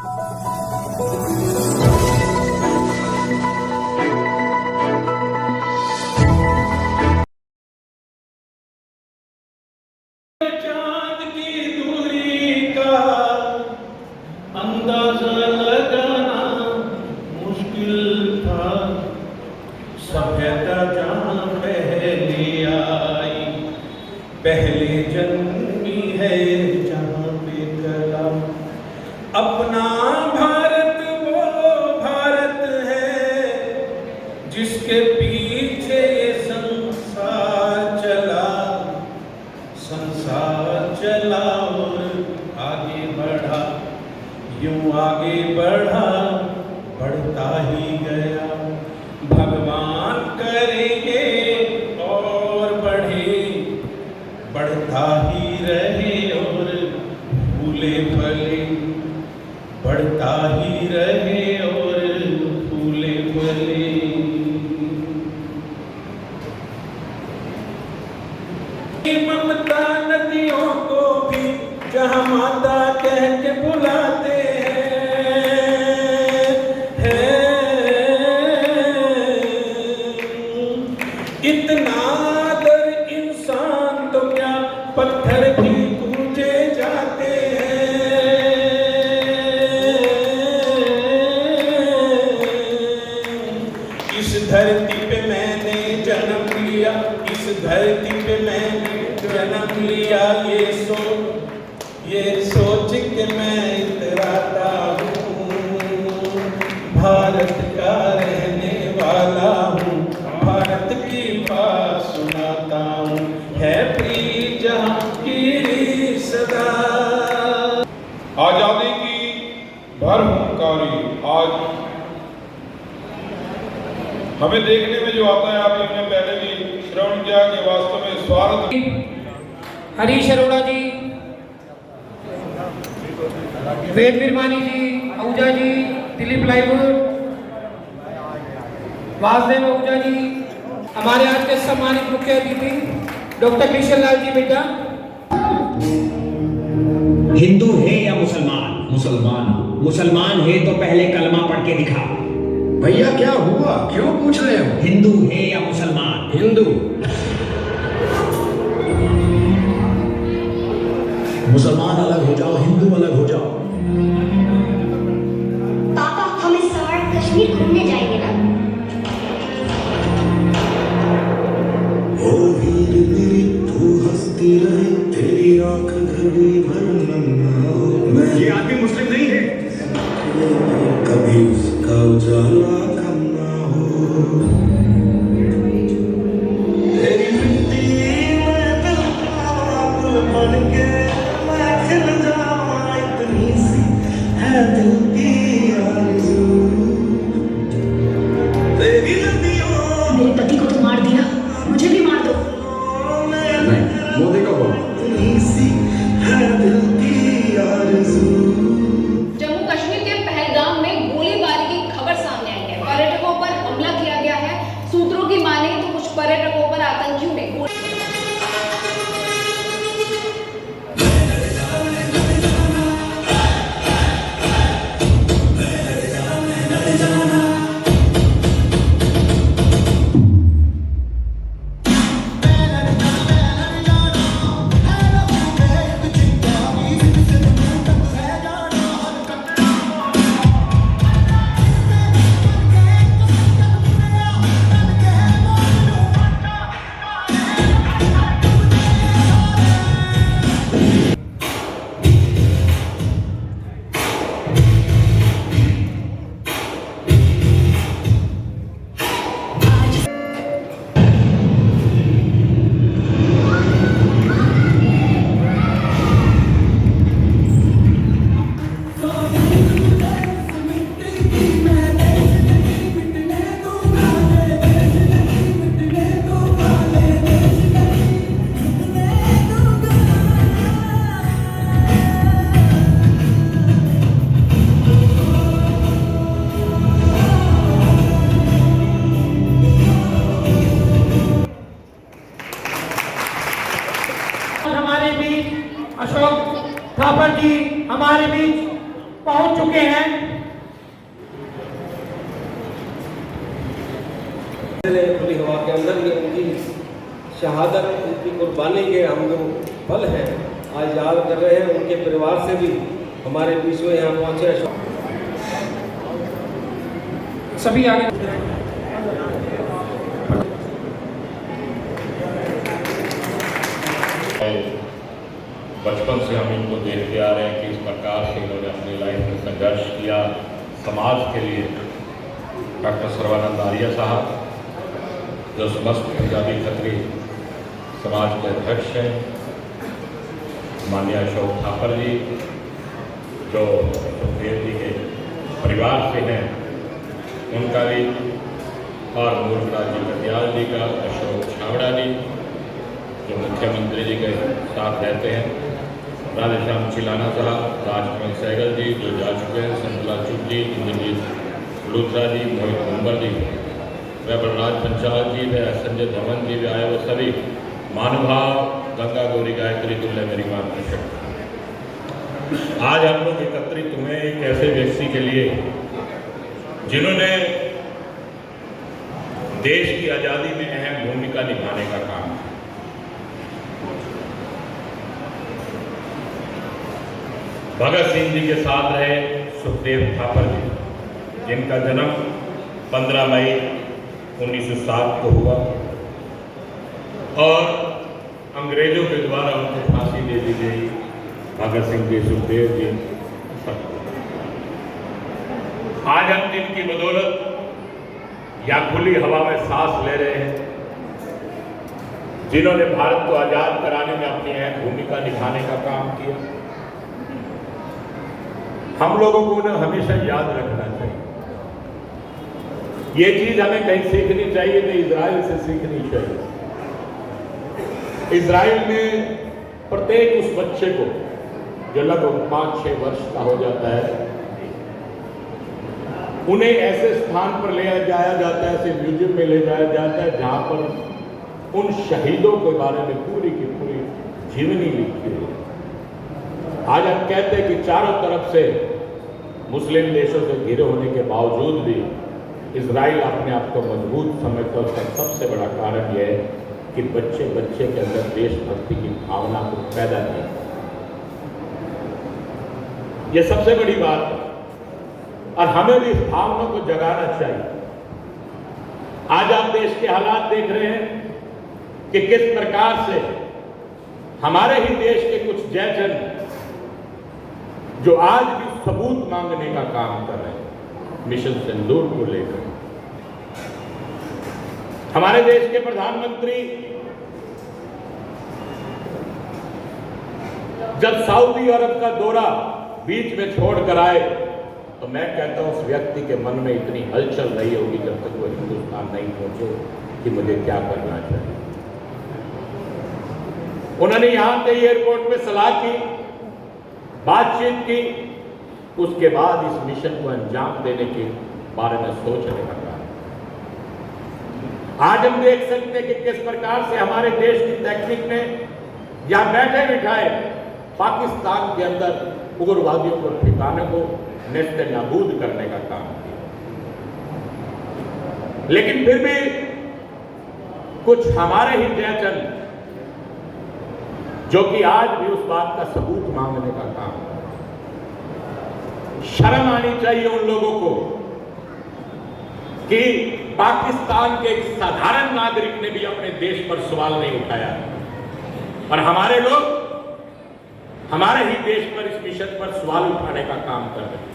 चांद की दूरी का अंदाजा लगाना मुश्किल था। सभ्यता जहाँ पहली आई, पहले जन्मी है जहाँ पे कला। अपना भारत वो भारत है जिसके पीछे ये संसार चला। संसार चला और आगे बढ़ा, यूं आगे बढ़ा, बढ़ता ही गया। भगवान करेंगे और बढ़े, बढ़ता ही रहे और फूले फले, बढ़ता ही रहे और फूले फले। ममता नदियों को भी जहाँ माता कह के बुलाते इतना आदर इंसान तो क्या पत्थर भी पूजे जाते हैं। इस धरती पे मैंने जन्म लिया, इस धरती पे मैंने जन्म लिया। ये सोच के मैं इतराता हूँ, भारत का रहने वाला हूँ, भारत की बात सुनाता हूँ, है प्रिय जहाँ की सदा। आजादी की भरहुंकारी आज हमें देखने में जो आता है, आपने हमने पहले भी श्रवण किया कि वास्तव में स्वार्थ। हरीश अरोड़ा जी, वेद विरमानी जी, आहूजा जी, दिलीप लाइवुड, वासुदेव आहूजा जी, हमारे आज के सम्मानित मुख्य अतिथि डॉक्टर किशन लाल जी बेटा। हिंदू है या मुसलमान? मुसलमान। मुसलमान है तो पहले कलमा पढ़ के दिखा। भैया क्या हुआ, क्यों पूछ रहे हो? हिंदू है या मुसलमान? हिंदू। मुसलमान अलग हो जाओ, हिंदू अलग हो जाओ। पापा हम इस साल कश्मीर घूमने जाएंगे ना? ओ वीर मेरी तू हंसती रहे, तेरी आंख घड़ी भर नन्हा हो। ये आदमी मुस्लिम नहीं है। कभी उसका उजाला कम ना हो। तेरी मिट्टी में दिल बन के मैं खिल जाऊं, इतनी सी है दिल की आरज़ू। तेरी नदियों मेरे पति को तो मार दिया, मुझे भी मार दो। नहीं, मोदी को बोलो। इतनी सी है दिल की आरज़ू। जम्मू कश्मीर के पहलगाम में गोलीबारी की खबर सामने आई है। पहुंच चुके हैं। खुली हवा के अंदर ये उनकी शहादत, उनकी कुर्बानी के हम जो फल हैं आज याद कर रहे हैं। उनके परिवार से भी हमारे बीच में यहाँ पहुँचे सभी आगे बचपन से हम इनको देखते आ रहे हैं कि इस प्रकार से इन्होंने अपनी लाइफ में संघर्ष किया समाज के लिए। डॉक्टर सर्बानंद आर्य साहब जो समस्त पंजाबी खत्री समाज के अध्यक्ष हैं, माननीय अशोक थापर जी जो सुखदेव जी के परिवार से हैं उनका भी, और मूर्खराज जी कटियाल जी का, अशोक छावड़ा जी जो मुख्यमंत्री जी के साथ रहते हैं, राधेश्याम चिलाना साहब, राजकमल सहगल जी जो जा चुके हैं, संतला चुप जी, इंद्रजीत लूथरा जी, मोहित मुंबर जी, व बलराज पंचाल जी, व संजय धवन जी भी आए, वो सभी महानुभाव, गंगा गौरी गायत्री तुल्य मेरी मातृशक्ति। आज हम लोग एकत्रित हुए एक ऐसे व्यक्ति के लिए जिन्होंने देश की आज़ादी में अहम भूमिका निभाने का काम किया। भगत सिंह जी के साथ रहे सुखदेव थापर जी, जिनका जन्म 15 मई 1907 को हुआ और अंग्रेजों के द्वारा उनको फांसी दे दी गई। भगत सिंह जी, सुखदेव जी, आज हम जिनकी बदौलत या खुली हवा में सांस ले रहे हैं, जिन्होंने भारत को आजाद कराने में अपनी अहम भूमिका निभाने का काम किया, हम लोगों को उन्हें हमेशा याद रखना चाहिए। ये चीज हमें कहीं सीखनी चाहिए तो इजराइल से सीखनी चाहिए। इजराइल में प्रत्येक उस बच्चे को जो लगभग 5-6 वर्ष का हो जाता है, उन्हें ऐसे स्थान पर ले जाया जाता है, ऐसे म्यूजियम में ले जाया जाता है जहां पर उन शहीदों के बारे में पूरी की पूरी जीवनी लिखी हुई है। आज हम कहते हैं कि चारों तरफ से मुस्लिम देशों से घिरे होने के बावजूद भी इजराइल अपने आप को मजबूत समझता है। उसका सबसे बड़ा कारण यह है कि बच्चे बच्चे के अंदर देशभक्ति की भावना को पैदा किया। यह सबसे बड़ी बात है और हमें भी इस भावना को जगाना चाहिए। आज आप देश के हालात देख रहे हैं कि किस प्रकार से हमारे ही देश के कुछ जयचंद जो आज भी सबूत मांगने का काम कर रहे हैं मिशन सिंदूर को लेकर। हमारे देश के प्रधानमंत्री जब सऊदी अरब का दौरा बीच में छोड़कर आए तो मैं कहता हूं उस व्यक्ति के मन में इतनी हलचल रही होगी जब तक वो हिंदुस्तान नहीं पहुंचे कि मुझे क्या करना चाहिए। उन्होंने यहां से एयरपोर्ट में सलाह की, बातचीत की, उसके बाद इस मिशन को अंजाम देने के बारे में सोचने का काम। आज हम देख सकते हैं कि किस प्रकार से हमारे देश की टेक्निक ने या बैठे बिठाए पाकिस्तान के अंदर उग्रवादियों को ठिकाने को नेस्ते नाबूद करने का काम किया। लेकिन फिर भी कुछ हमारे ही जयचंद जो कि आज भी उस बात का सबूत मांगने का काम। शर्म आनी चाहिए उन लोगों को कि पाकिस्तान के एक साधारण नागरिक ने भी अपने देश पर सवाल नहीं उठाया और हमारे लोग हमारे ही देश पर इस मिशन पर सवाल उठाने का काम कर रहे हैं।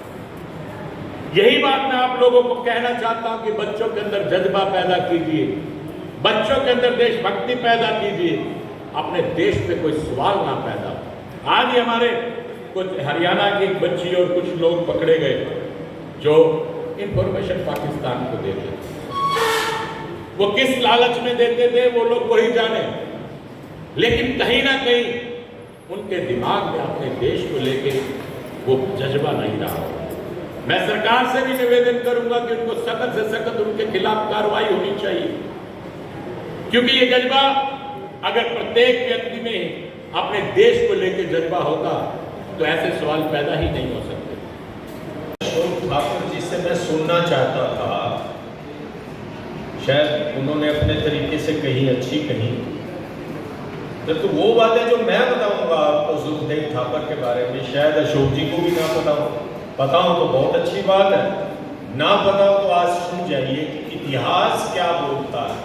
यही बात मैं आप लोगों को कहना चाहता हूं कि बच्चों के अंदर जज्बा पैदा कीजिए, बच्चों के अंदर देशभक्ति पैदा कीजिए, अपने देश पे कोई सवाल ना पैदा। आज ही हमारे कुछ हरियाणा की एक बच्ची और कुछ लोग पकड़े गए जो इंफॉर्मेशन पाकिस्तान को देते थे। वो किस लालच में देते थे वो लोग वही जाने, लेकिन कहीं ना कहीं उनके दिमाग में अपने देश को लेके वो जज्बा नहीं रहा। मैं सरकार से भी निवेदन करूंगा कि उनको सख्त से सख्त उनके खिलाफ कार्रवाई होनी चाहिए, क्योंकि ये जज्बा अगर प्रत्येक व्यक्ति में अपने देश को लेकर जज्बा होता तो ऐसे सवाल पैदा ही नहीं हो सकते। सुनना चाहता था, शायद उन्होंने अपने तरीके से कही, अच्छी कही, तो वो बातें जो मैं बताऊंगा आपको सुखदेव थापर के बारे में, शायद अशोक जी को भी ना पता हो तो बहुत अच्छी बात है, ना पता हो तो आज सुन जाइए कि इतिहास क्या बोलता है।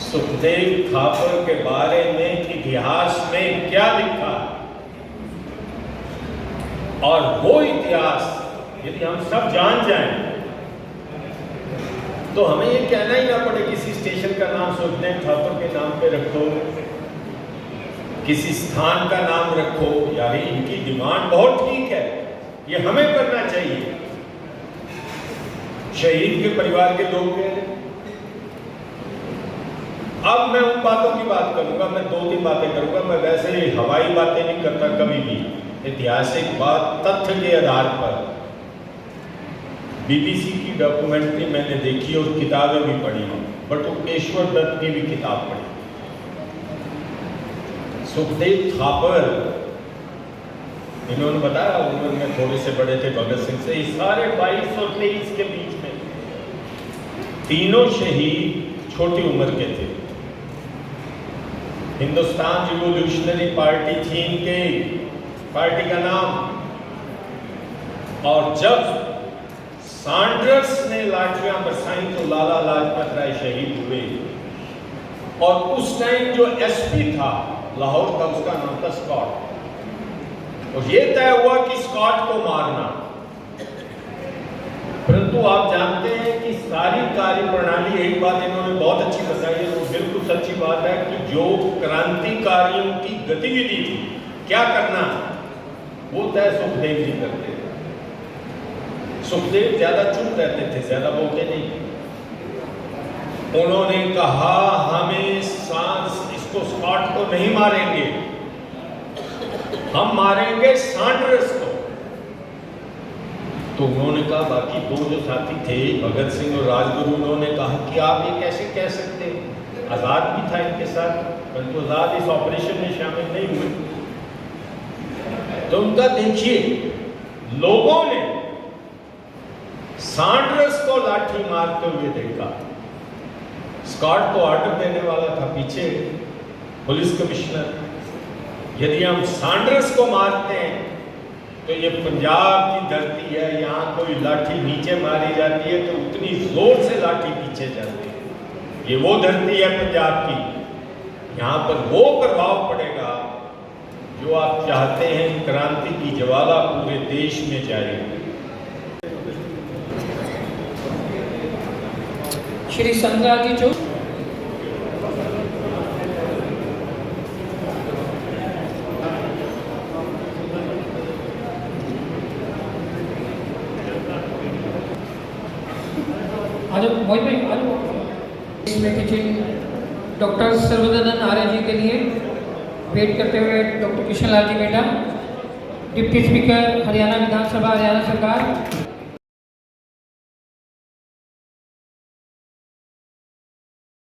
सुखदेव थापर के बारे में इतिहास में क्या लिखा है, और वो इतिहास यदि हम सब जान जाएं तो हमें ये कहना ही ना पड़े किसी स्टेशन का नाम सुखदेव थापर के नाम पे रखो, किसी स्थान का नाम रखो। यार इनकी डिमांड बहुत ठीक है, ये हमें करना चाहिए। शहीद के परिवार के लोग हैं। अब मैं उन बातों की बात करूंगा, मैं 2-3 बातें करूंगा। मैं वैसे हवाई बातें नहीं करता कभी भी, ऐतिहासिक बात तथ्य के आधार पर। बीबीसी की डॉक्यूमेंट्री मैंने देखी और किताबें भी पढ़ी, बटुकेश्वर दत्त की भी किताब पढ़ी। सुखदेव थापर, इन्होंने बताया उम्र में थोड़े से बड़े थे भगत सिंह से, सारे 22 और 23 के बीच में। तीनों शहीद छोटी उम्र के थे। हिंदुस्तान रिवॉल्यूशनरी पार्टी थी इनके, पार्टी का नाम। और जब सैंडर्स ने लाठियां बरसाई तो लाला लाजपत राय शहीद हुए। और उस टाइम जो एसपी था लाहौर का, उसका नाम था स्कॉट। और ये तय हुआ कि स्कॉट को मारना। परंतु आप जानते हैं कि सारी कार्य प्रणाली, एक बात इन्होंने बहुत अच्छी बताई है, वो बिल्कुल सच्ची बात है, कि जो क्रांतिकारियों की गतिविधि थी, क्या करना, वो तय सुखदेव जी करते थे। सुखदेव ज्यादा चुप रहते थे, ज्यादा बोलते नहीं। उन्होंने कहा हमें इसको स्कॉट को नहीं मारेंगे, हम मारेंगे सैंडर्स को। तो उन्होंने कहा, बाकी 2 जो साथी थे भगत सिंह और राजगुरु, उन्होंने कहा कि आप ये कैसे कह सकते हैं। आजाद भी था इनके साथ, परंतु आजाद इस ऑपरेशन में शामिल नहीं हुए। तो उनका देखिए, लोगों ने सैंडर्स को लाठी मारते हुए देखा। स्कॉट तो ऑर्डर देने वाला था पीछे, पुलिस कमिश्नर। यदि हम सैंडर्स को मारते हैं तो ये पंजाब की धरती है, यहाँ कोई लाठी नीचे मारी जाती है तो उतनी जोर से लाठी पीछे जाती है। ये वो धरती है पंजाब की, यहाँ पर वो प्रभाव पड़ेगा जो आप चाहते हैं। क्रांति की ज्वाला पूरे देश में जाए। श्री संध्या जी जो आज वही में आज इसमें किचन डॉक्टर सर्वदनंद आर्य जी के लिए वेट करते हुए डॉक्टर किशन लाल जी बेटा, डिप्टी स्पीकर हरियाणा विधानसभा हरियाणा सरकार।